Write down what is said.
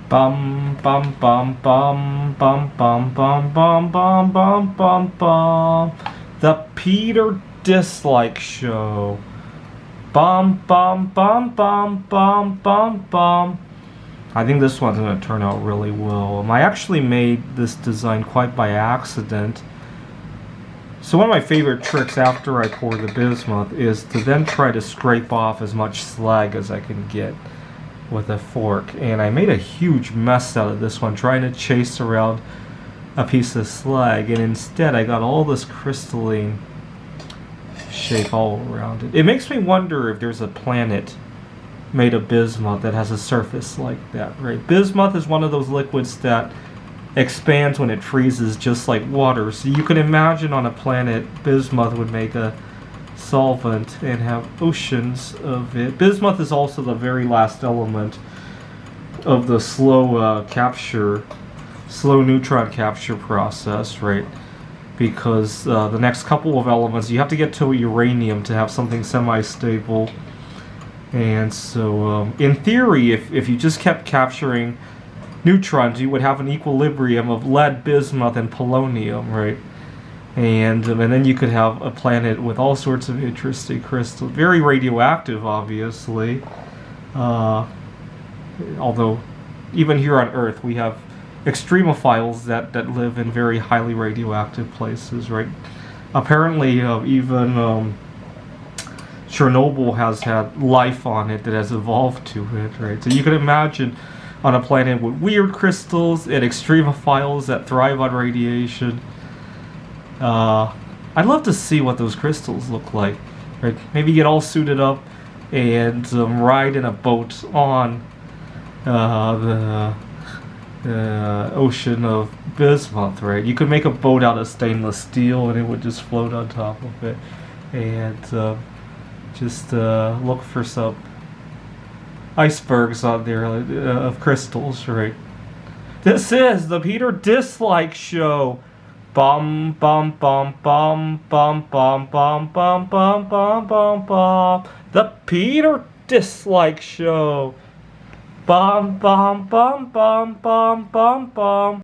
Bum bum bum bum bum bum bum bum bum bum bum bum. The Peter Dislike Show. Bum bum bum bum bum bum bum. I think this one's going to turn out really well. I actually made this design quite by accident. So one of my favorite tricks after I pour the bismuth is to then try to scrape off as much slag as I can get with a fork. And I made a huge mess out of this one trying to chase around a piece of slag, and instead I got all this crystalline shape all around it. It makes me wonder if there's a planet made of bismuth that has a surface like that, right? Bismuth is one of those liquids that expands when it freezes, just like water. So you can imagine on a planet bismuth would make a solvent and have oceans of it. Bismuth is also the very last element of the slow neutron capture process, right? Because the next couple of elements, you have to get to uranium to have something semi-stable. And so, in theory, if you just kept capturing neutrons, you would have an equilibrium of lead, bismuth, and polonium, right? And then you could have a planet with all sorts of interesting crystals. Very radioactive, obviously. Although, even here on Earth, we have extremophiles that live in very highly radioactive places, right? Apparently, even Chernobyl has had life on it that has evolved to it, right? So you can imagine on a planet with weird crystals and extremophiles that thrive on radiation. I'd love to see what those crystals look like, right? Maybe get all suited up and ride in a boat on the ocean of bismuth, right? You could make a boat out of stainless steel and it would just float on top of it, and just look for some icebergs on there of crystals, right? This is the Peter Dislike Show. Bum bum bum bum bum bum bum bum bum bum bum bum. The Peter Dislike Show. Bum bum bum bum bum bum bum.